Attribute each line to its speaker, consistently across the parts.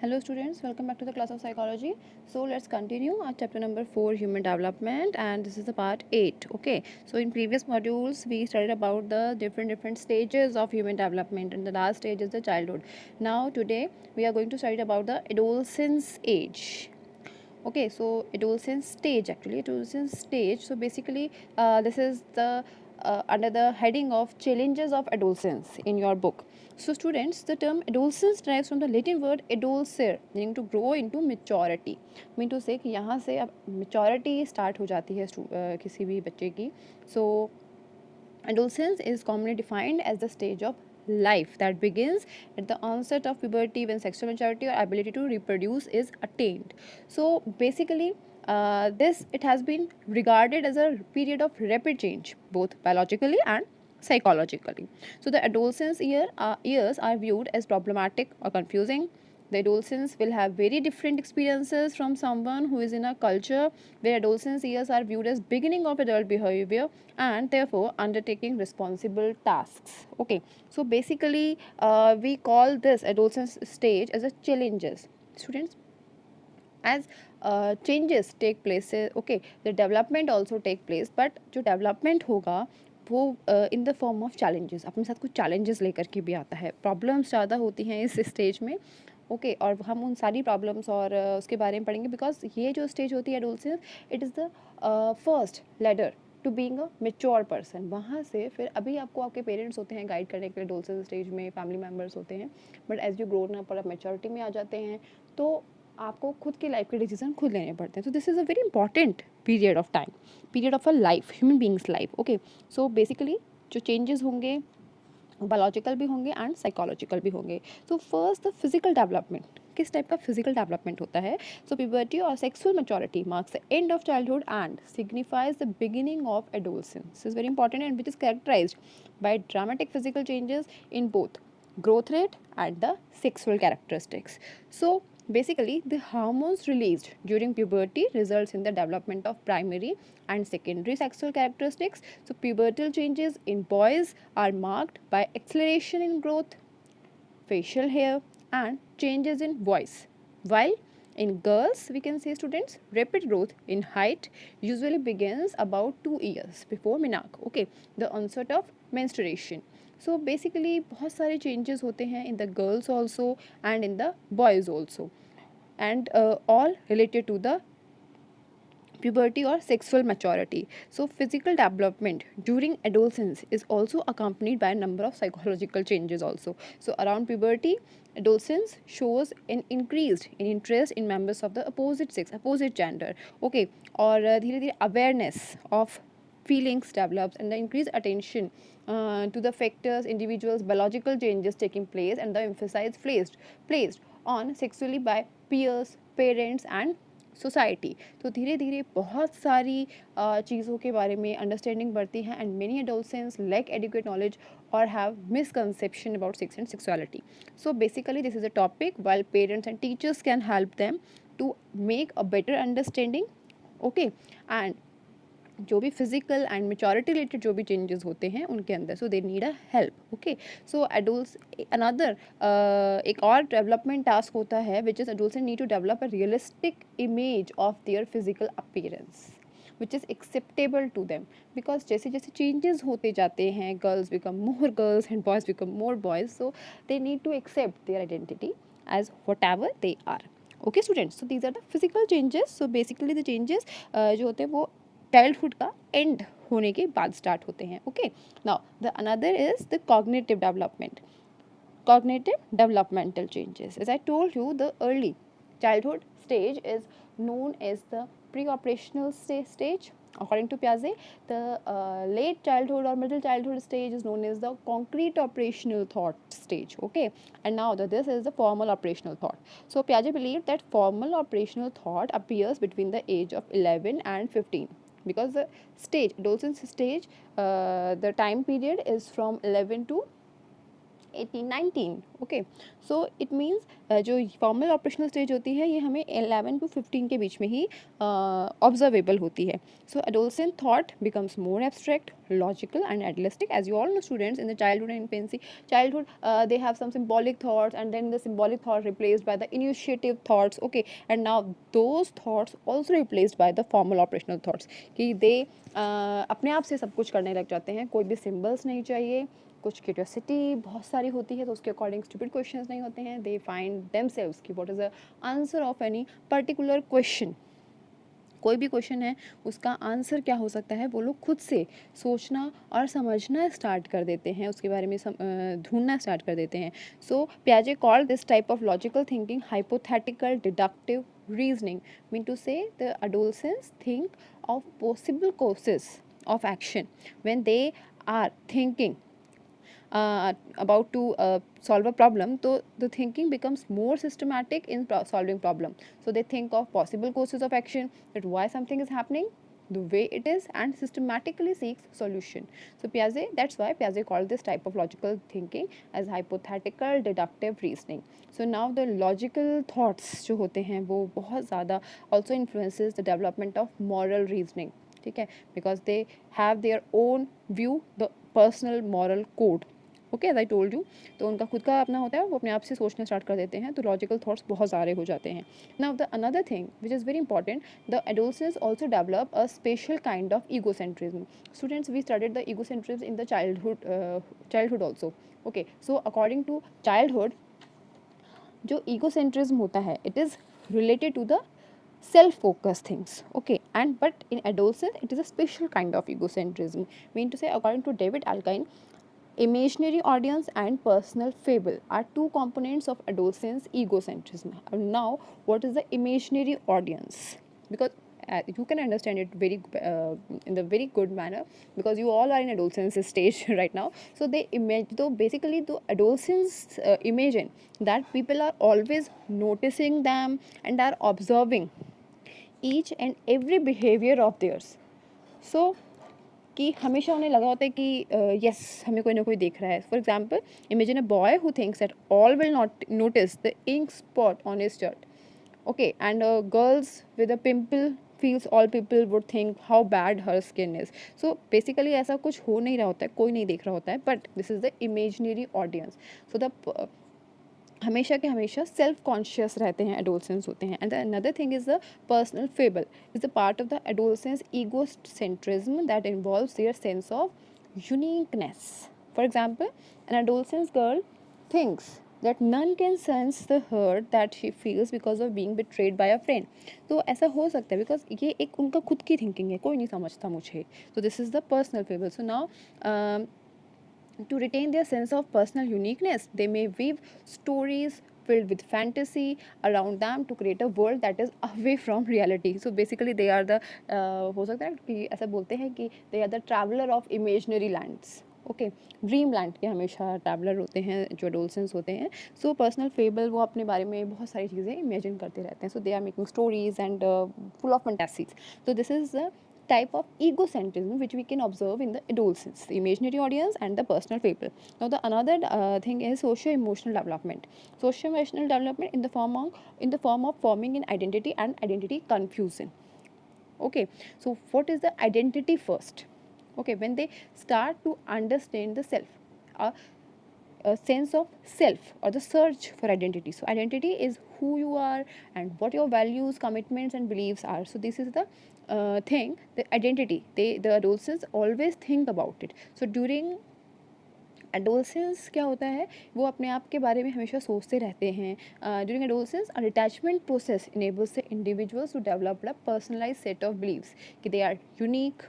Speaker 1: Hello students, welcome back to the class of psychology. So let's continue our chapter number 4, human development, and this is the part 8. Okay, so in previous modules we studied about the different stages of human development, and the last stage is the childhood. Now today we are going to study about the adolescence age. Okay, so adolescence stage. So basically this is the under the heading of challenges of adolescence in your book. So students, the term adolescence derives from the Latin word adolescere, meaning to grow into maturity. Mean to say कि यहाँ से अब maturity start हो जाती है किसी भी बच्चे की. So adolescence is commonly defined as the stage of life that begins at the onset of puberty when sexual maturity or ability to reproduce is attained. So basically, this it has been regarded as a period of rapid change, both biologically and psychologically. So the years are viewed as problematic or confusing. The adolescents will have very different experiences from someone who is in a culture where adolescence years are viewed as beginning of adult behavior and therefore undertaking responsible tasks. Okay, so basically we call this adolescence stage as a challenges. Students, as changes take place, okay, the development also take place, but जो development होगा वो in the form of challenges, अपने साथ कुछ challenges लेकर के भी आता है. प्रॉब्लम्स ज़्यादा होती हैं इस स्टेज में. ओके, और हम उन सारी प्रॉब्लम्स और उसके बारे में पढ़ेंगे, बिकॉज ये जो स्टेज होती है adolescence, it is the first ladder to being a mature person. वहाँ से फिर अभी आपको आपके पेरेंट्स होते हैं गाइड करने के लिए एडोलसेंस स्टेज में, फैमिली मेम्बर्स होते हैं, but as you grown up और आप मेच्योरिटी में आ जाते हैं तो आपको खुद की लाइफ के डिसीजन खुद लेने पड़ते हैं. So this is a very important period of time, period of a life, human beings life. Okay, so basically जो चेंजेस होंगे बायोलॉजिकल भी होंगे एंड साइकोलॉजिकल भी होंगे. तो फर्स्ट द फिजिकल डेवलपमेंट. किस टाइप का फिजिकल डेवलपमेंट होता है? सो प्यूबर्टी और sexual maturity marks the end of childhood and signifies the beginning of adolescence. Is very important and which is characterized by dramatic physical changes in both growth rate and the sexual characteristics. So basically the hormones released during puberty results in the development of primary and secondary sexual characteristics. So pubertal changes in boys are marked by acceleration in growth, facial hair and changes in voice, while in girls we can say, students, rapid growth in height usually begins about 2 years before menarche. Okay, the onset of menstruation. So basically बहुत सारे changes होते हैं in the girls also and in the boys also, and all related to the puberty or sexual maturity. So physical development during adolescence is also accompanied by a number of psychological changes also. So around puberty, adolescence shows an increased in interest in members of the opposite sex, opposite gender. Okay, और धीरे धीरे awareness of feelings develops and the increased attention to the factors, individuals, biological changes taking place, and the emphasis placed on sexually by peers, parents and society. तो धीरे धीरे बहुत सारी चीज़ों के बारे में अंडरस्टैंडिंग बढ़ती है and many adolescence lack adequate knowledge और have misconception about sex and sexuality. So basically this is a topic while parents and teachers can help them to make a better understanding. Okay, and जो भी physical and maturity related जो भी changes होते हैं उनके अंदर, so they need a help. Okay, so adolescents another एक और डेवलपमेंट टास्क होता है which is adolescents need to develop a realistic image of their physical appearance which is acceptable to them. Because जैसे जैसे चेंजेस होते जाते हैं, girls become more girls and boys become more boys, so they need to accept their identity as whatever they are. Okay students, so these are the physical changes. So basically the changes जो होते हैं वो childhood का and होने के बाद start होते हैं. Okay, now the another is the cognitive development. Cognitive developmental changes. As I told you, the early childhood stage is known as the pre-operational stage. According to Piaget, the late childhood or middle childhood stage is known as the concrete operational thought stage. Okay, and now this is the formal operational thought. So Piaget believed that formal operational thought appears between the age of 11 and 15. Because the stage, adolescence stage, the time period is from 11 to 18-19. Okay, so it means जो formal operational stage होती है ये हमें 11 to 15 के बीच में ही observable होती है. So adolescent thought becomes more abstract, logical and idealistic. As you all know students, in the childhood and infancy, childhood they have some symbolic thoughts, and then the symbolic thought replaced by the initiative thoughts. Okay, and now those thoughts also replaced by the formal operational thoughts कि they अपने आप से सब कुछ करने लग जाते हैं, कोई भी सिम्बल्स नहीं चाहिए, कुछ क्यूरियोसिटी बहुत सारी होती है तो उसके अकॉर्डिंग स्टूपिड क्वेश्चंस नहीं होते हैं. दे फाइंड देमसेल्व्स कि what is the answer of any particular question. कोई भी क्वेश्चन है उसका आंसर क्या हो सकता है वो लोग खुद से सोचना और समझना स्टार्ट कर देते हैं, उसके बारे में ढूंढना स्टार्ट कर देते हैं. सो पियाजे called this type of logical thinking hypothetical deductive reasoning. Mean to say the adolescents think of possible courses of action when they are thinking about to solve a problem. So the thinking becomes more systematic in solving problem. So they think of possible courses of action, that why something is happening the way it is, and systematically seeks solution. So Piaget, that's why Piaget called this type of logical thinking as hypothetical deductive reasoning. So now the logical thoughts जो होते हैं वो बहुत ज़्यादा also influences the development of moral reasoning. ठीक है, because they have their own view, the personal moral code. Okay, as I told you, तो उनका खुद का अपना होता है, वो अपने आप से सोचना स्टार्ट कर देते हैं, तो लॉजिकल थॉट्स बहुत सारे हो जाते हैं. Now the another thing which is very important, the adolescence also develop a special kind of egocentrism. Students, we studied the egocentrism in the childhood also. Okay, so according to childhood जो egocentrism होता है it is related to the self-focused things. Okay, and but in adolescence it is a special kind of egocentrism. Mean to say, according to David Alkine, imaginary audience and personal fable are two components of adolescence egocentrism. And now what is the imaginary audience? Because you can understand it very in the very good manner, because you all are in adolescence stage right now. So they imagine, so basically the adolescents imagine that people are always noticing them and are observing each and every behavior of theirs. So कि हमेशा उन्हें लगा होता है कि yes हमें कोई ना कोई देख रहा है. For example, imagine a boy who thinks that all will not notice the ink spot on his shirt. Okay, and girls with a pimple feels all people would think how bad her skin is. So basically ऐसा कुछ हो नहीं रहा होता है, कोई नहीं देख रहा होता है, but this is the imaginary audience. So the हमेशा के हमेशा सेल्फ कॉन्शियस रहते हैं, एडोलसेंस होते हैं. And another thing is the personal fable is the part of the adolescence egocentrism that involves their sense of uniqueness. For example, an adolescence girl thinks that none can sense the hurt that she feels because of being betrayed by a friend. तो ऐसा हो सकता है because ये एक उनका खुद की थिंकिंग है, कोई नहीं समझता मुझे. तो this is the personal fable. So now to retain their sense of personal uniqueness, they may weave stories filled with fantasy around them to create a world that is away from reality. So basically they are the हो सकता है कि ऐसा बोलते हैं कि they are the traveler of imaginary lands. Okay, dream land के हमेशा ट्रैवलर होते हैं जो एडोलसेंस होते हैं. सो पर्सनल फेबल, वो अपने बारे में बहुत सारी चीज़ें इमेजिन करते रहते हैं. So they are making stories and full of fantasies. So this is the type of egocentrism which we can observe in the adolescence, the imaginary audience and the personal fable. Now the another thing is socio-emotional development. Socio-emotional development in the form of forming an identity and identity confusion. Okay, so what is the identity first? Okay, when they start to understand the self, a sense of self or the search for identity. So identity is who you are and what your values, commitments and beliefs are. So this is the thing, the identity, the adolescents always think about it. So during adolescence क्या होता है, वो अपने आप के बारे में हमेशा सोचते रहते हैं. During adolescence a detachment process enables the individuals to develop a personalize set of beliefs कि they are unique,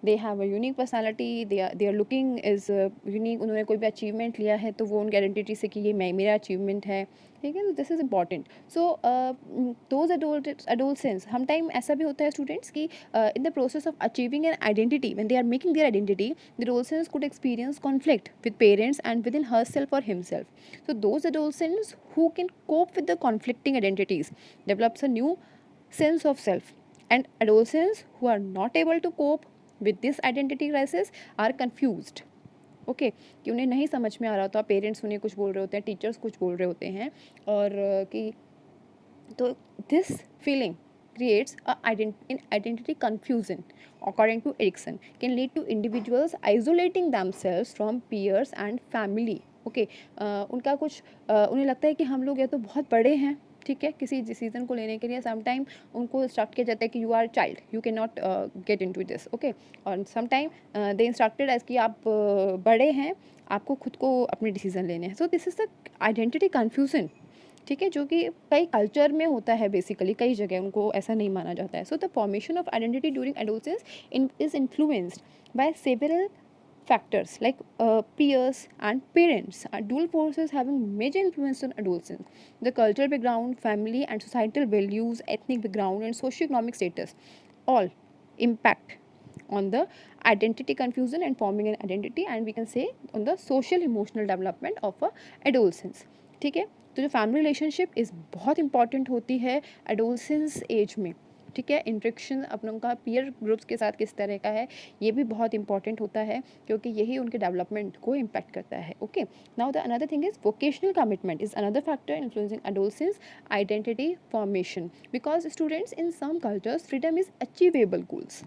Speaker 1: they have a unique personality, they are looking is unique. उन्होंने कोई भी अचीवमेंट लिया है तो वो उनकी आइडेंटिटी से कि ये मेरा अचीवमेंट है. ठीक है, this is important. So those adolescence हम टाइम ऐसा भी होता है स्टूडेंट्स की in the process of achieving an identity, when they are making their identity, the adolescence could experience conflict with parents and with in her self और himself. So those adolescence who can cope with the conflicting identities develops a new sense of self, and adolescents who are not able to cope with this identity crisis are confused. Okay, कि उन्हें नहीं समझ में आ रहा होता, parents उन्हें कुछ बोल रहे होते हैं, टीचर्स कुछ बोल रहे होते हैं, और कि तो this feeling creates a identity confusion, according to Erikson, can lead to individuals isolating themselves from peers and family. Okay, उनका कुछ उन्हें लगता है कि हम लोग या तो बहुत बड़े हैं, ठीक है, किसी डिसीजन को लेने के लिए समटाइम उनको इंस्ट्रक्ट किया जाता है कि you are child, you can not get into this, okay, और समटाइम दे इंस्ट्रक्टेड एज कि आप बड़े हैं, आपको खुद को अपने डिसीजन लेने हैं. So this is the identity confusion, ठीक है, जो कि कई कल्चर में होता है, बेसिकली कई जगह उनको ऐसा नहीं माना जाता है. So the formation of identity during adolescence is influenced by several factors like peers and parents. Dual forces having major influence on adolescence. The cultural background, family and societal values, ethnic background and socioeconomic status all impact on the identity confusion and forming an identity, and we can say on the social emotional development of a adolescence. ठीक है, तो जो family relationship is बहुत important होती है adolescence as में, ठीक है. इंट्रेक्शन अपनों का पीयर ग्रुप्स के साथ किस तरह का है, ये भी बहुत इंपॉर्टेंट होता है, क्योंकि यही उनके डेवलपमेंट को इम्पैक्ट करता है. Okay, now the another thing is vocational commitment is another factor influencing adolescence identity formation, because students in some cultures freedom is achievable goals.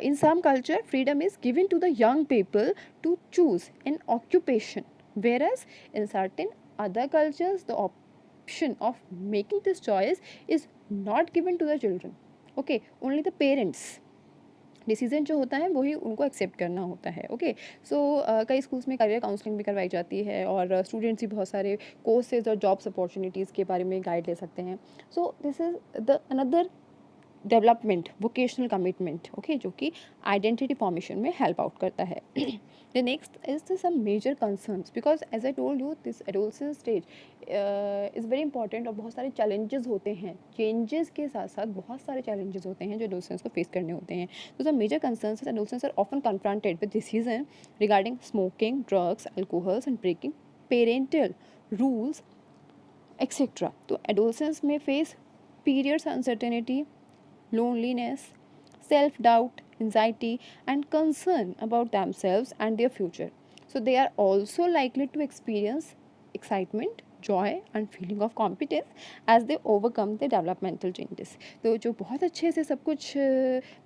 Speaker 1: In some culture, freedom is given to the young people to choose an occupation, whereas in certain other cultures, the option of making this choice is not given to the children. Okay, only the parents. Decision जो होता है वही उनको accept करना होता है. Okay, सो कई schools में करियर काउंसलिंग भी करवाई जाती है, और स्टूडेंट्स भी बहुत सारे कोर्सेज और जॉब्स अपॉर्चुनिटीज़ के बारे में गाइड ले सकते हैं. So this is the another development, vocational commitment, okay, जो कि आइडेंटिटी फॉर्मेशन में हेल्प आउट करता है. The next is the some major concerns, because as I told you this adolescence stage is very important, और बहुत सारे challenges होते हैं. चेंजेस के साथ साथ बहुत सारे चैलेंजेस होते हैं जो एडोलसेंस को फेस करने होते हैं. तो the major concerns adolescence are often confronted with decision regarding smoking, drugs, alcohols and breaking parental rules etcetera. तो एडोलसेंस में face periods uncertainty, loneliness, self-doubt, anxiety, and concern about themselves and their future. So they are also likely to experience excitement, joy and feeling of competence as they overcome the developmental changes. तो जो बहुत अच्छे से सब कुछ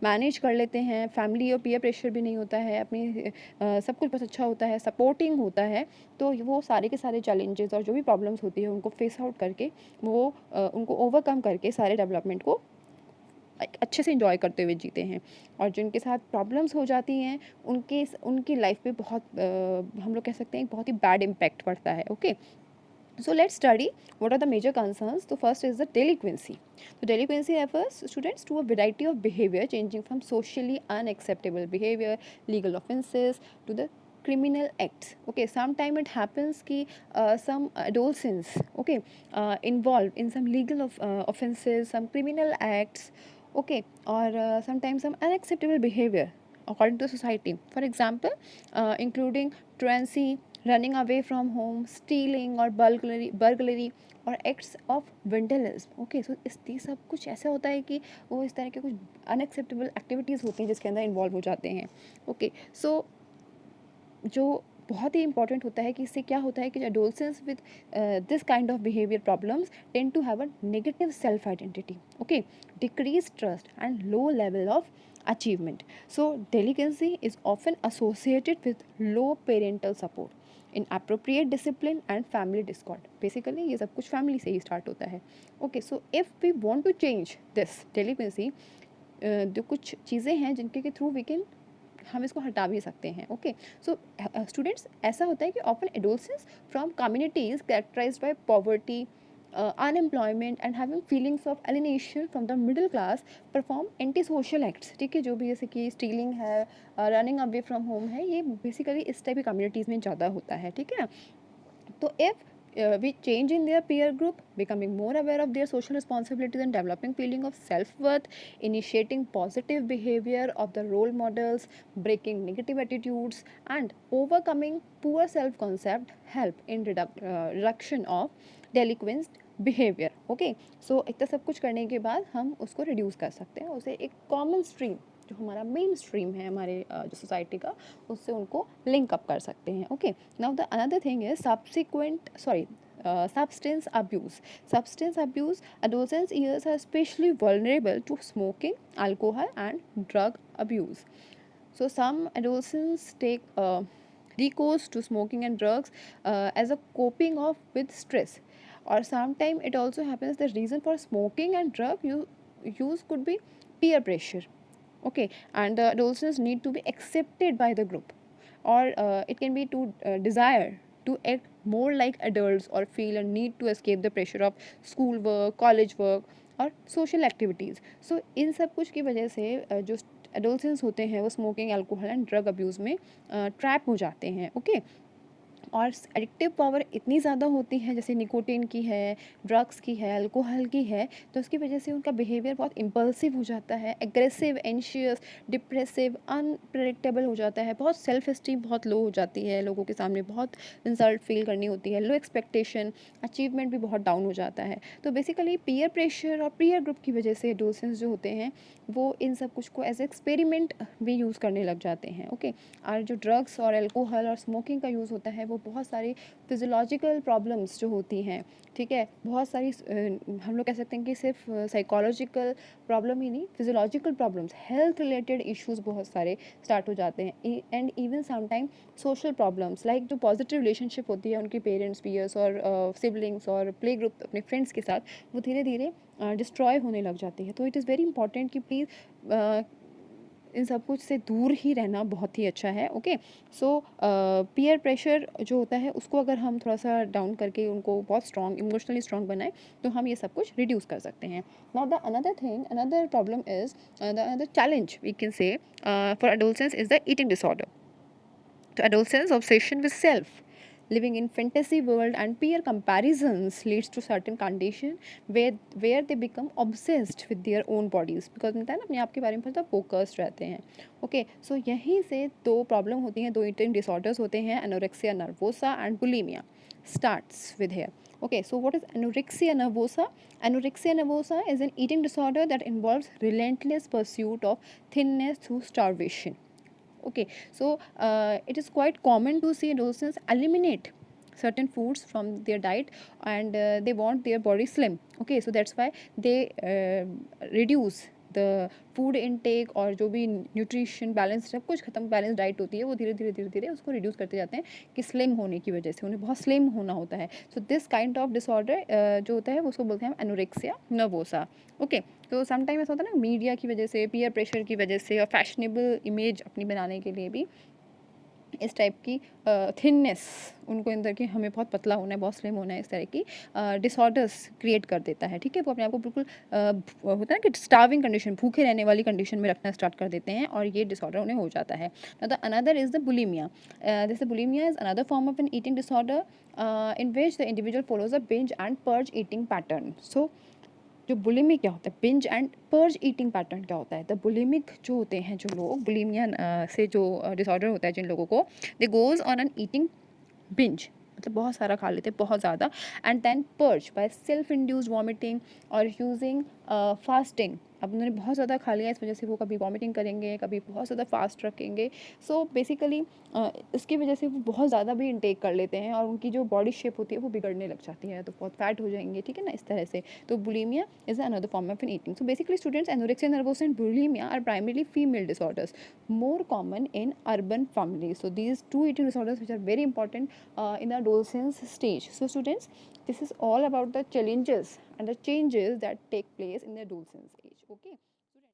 Speaker 1: manage कर लेते हैं, फैमिली और पीयर प्रेशर भी नहीं होता है, अपनी सब कुछ बहुत अच्छा होता है, सपोर्टिंग होता है, तो वो सारे के सारे चैलेंजेस और जो भी प्रॉब्लम्स होती है उनको फेस आउट करके, वो उनको ओवरकम करके सारे डेवलपमेंट को अच्छे से इंजॉय करते हुए जीते हैं. और जिनके साथ प्रॉब्लम्स हो जाती हैं उनकी लाइफ पे बहुत हम लोग कह सकते हैं बहुत ही बैड इम्पैक्ट पड़ता है. Okay, so let's study what are the major concerns. So first is the delinquency. So delinquency refers students to a variety of behavior changing from socially unacceptable behavior, legal offenses to the criminal acts. Okay, sometime it happens ki some adolescents, okay, involved in some legal offenses, some criminal acts, okay, or sometimes some unacceptable behavior according to society. For example, including truancy, running away from home, stealing और burglary और acts of vandalism. Okay, सो ये सब कुछ ऐसा होता है कि वो इस तरह के कुछ अनएक्सेप्टेबल एक्टिविटीज़ होती हैं जिसके अंदर इन्वॉल्व हो जाते हैं. ओके, सो जो बहुत ही इंपॉर्टेंट होता है कि इससे क्या होता है कि adolescence with this kind of behaviour problems tend to have a negative self identity, okay, decrease trust and low level of achievement. So delinquency is often associated with low parental support, inappropriate discipline and family discord. Basically ये सब कुछ family से ही start होता है. Okay, so if we want to change this delinquency, जो कुछ चीज़ें हैं जिनके के थ्रू वी कैन हम इसको हटा भी सकते हैं. ओके, सो स्टूडेंट्स ऐसा होता है कि often adolescence from communities characterised by poverty, unemployment and having feelings of alienation from the middle class perform antisocial acts. ठीक है, जो भी जैसे कि स्टीलिंग है, रनिंग अवे फ्रॉम होम है, ये बेसिकली इस टाइप की कम्युनिटीज़ में ज़्यादा होता है. ठीक है ना, तो if we change in their peer group, becoming more aware of their social responsibilities and developing feeling of self-worth, initiating positive behavior of the role models, breaking negative attitudes and overcoming poor self-concept help in reduction of delinquent behaviour. Okay, so इतना सब कुछ करने के बाद हम उसको reduce कर सकते हैं, उसे एक कॉमन स्ट्रीम जो हमारा मेन स्ट्रीम है हमारे जो सोसाइटी का, उससे उनको लिंक अप कर सकते हैं. Okay, now the another thing is substance abuse. Substance abuse, adolescent years are especially vulnerable to smoking, alcohol, and drug abuse. So some adolescents take recourse to smoking and drugs as a coping of with stress, or sometimes it also happens the reason for smoking and drug use could be peer pressure. Okay, and the adolescents need to be accepted by the group, or it can be to desire to act more like adults, or feel a need to escape the pressure of school work, college work, और social activities. सो इन सब कुछ की वजह से जो adolescence होते हैं वो smoking, alcohol and drug abuse में ट्रैप हो जाते हैं. ओके, और एडिक्टिव पावर इतनी ज़्यादा होती है, जैसे निकोटीन की है, ड्रग्स की है, अल्कोहल की है, तो उसकी वजह से उनका बिहेवियर बहुत इम्पल्सिव हो जाता है, एग्रेसिव, एंशियस, डिप्रेसिव, अनप्रेडिक्टेबल हो जाता है, बहुत सेल्फ इस्टीम बहुत लो हो जाती है, लोगों के सामने बहुत इंसल्ट फील करनी होती है, लो एक्सपेक्टेशन, अचीवमेंट भी बहुत डाउन हो जाता है. तो बेसिकली पीयर प्रेशर और पीयर ग्रुप की वजह से एडोलसेंस जो होते हैं वो इन सब कुछ को एज एक्सपेरिमेंट भी यूज़ करने लग जाते हैं. ओके, और जो ड्रग्स और अल्कोहल और स्मोकिंग का यूज़ होता है वो बहुत सारी फिजियोलॉजिकल प्रॉब्लम्स जो होती हैं, ठीक है, बहुत सारी हम लोग कह सकते हैं कि सिर्फ साइकोलॉजिकल प्रॉब्लम ही नहीं, physiological problems, health related issues बहुत सारे स्टार्ट हो जाते हैं. And even sometime social problems like जो पॉजिटिव रिलेशनशिप होती है उनके पेरेंट्स, पीयर्स और सिबलिंग्स और प्ले ग्रुप अपने फ्रेंड्स के साथ, वो धीरे धीरे डिस्ट्रॉय होने लग जाती है. तो इट इज़ वेरी इंपॉर्टेंट कि प्लीज़ इन सब कुछ से दूर ही रहना बहुत ही अच्छा है. ओके, सो पीयर प्रेशर जो होता है उसको अगर हम थोड़ा सा डाउन करके उनको बहुत स्ट्रॉन्ग, इमोशनली स्ट्रॉन्ग बनाएं तो हम ये सब कुछ रिड्यूस कर सकते हैं. Now the another thing, another problem is, the another challenge we can say for adolescence is the eating disorder. तो adolescence obsession with self, living in fantasy world and peer comparisons leads to certain condition where they become obsessed with their own bodies, because मिलता है ना अपने आप के बारे में बहुत फोकस्ड रहते हैं. ओके, सो यहीं से दो प्रॉब्लम होती हैं, दो ईटिंग डिसऑर्डर्स होते हैं, anorexia nervosa and bulimia starts with here. Okay, so what is anorexia nervosa? Anorexia nervosa is an eating disorder that involves relentless pursuit of thinness through starvation. Okay, so it is quite common to see adolescents eliminate certain foods from their diet, and they want their body slim. Okay, so that's why they reduce the food intake और जो भी nutrition balance सब कुछ खत्म, balance diet होती है वो धीरे धीरे धीरे धीरे उसको रिड्यूस करते जाते हैं कि स्लिम होने की वजह से उन्हें बहुत स्लिम होना होता है. So this kind of disorder जो होता है उसको बोलते हैं एनोरेक्सिया नर्वोसा. ओके, तो समटाइम ऐसा होता है ना, मीडिया की वजह से, पीयर प्रेशर की वजह से और फैशनेबल इमेज अपनी बनाने के लिए भी इस टाइप की थिननेस उनको अंदर की, हमें बहुत पतला होना है, बहुत स्लिम होना है, इस तरह की डिसऑर्डर्स क्रिएट कर देता है. ठीक है, वो अपने आप को बिल्कुल होता है ना कि स्टार्विंग कंडीशन, भूखे रहने वाली कंडीशन में रखना स्टार्ट कर देते हैं और ये डिसऑर्डर उन्हें हो जाता है. The another is the bulimia. This bulimia is another form of an eating disorder in which the individual follows a binge and purge eating pattern. So जो बुलिमिक क्या होता है, binge and purge eating pattern क्या होता है. The bulimic जो होते हैं, जो लोग बुलिमिया से जो डिसऑर्डर होता है जिन लोगों को, they goes on an eating binge, मतलब बहुत सारा खा लेते हैं, बहुत ज़्यादा, and then purge by self induced vomiting और यूजिंग फास्टिंग. अब उन्होंने बहुत ज़्यादा खा लिया, इस वजह से वो कभी वॉमिटिंग करेंगे, कभी बहुत ज़्यादा फास्ट रखेंगे. सो बेसिकली इसकी वजह से वो बहुत ज़्यादा भी इनटेक कर लेते हैं और उनकी जो बॉडी शेप होती है वो बिगड़ने लग जाती है, तो बहुत फैट हो जाएंगे. ठीक है ना, इस तरह से. तो bulimia is another form of an eating. So basically students, anorexia nervosa and bulimia are primarily female disorders, more common in urban families. So these two eating disorders which are very important in the adolescence stage. So students, this is all about the challenges and the changes that take place in the adolescence age. Okay.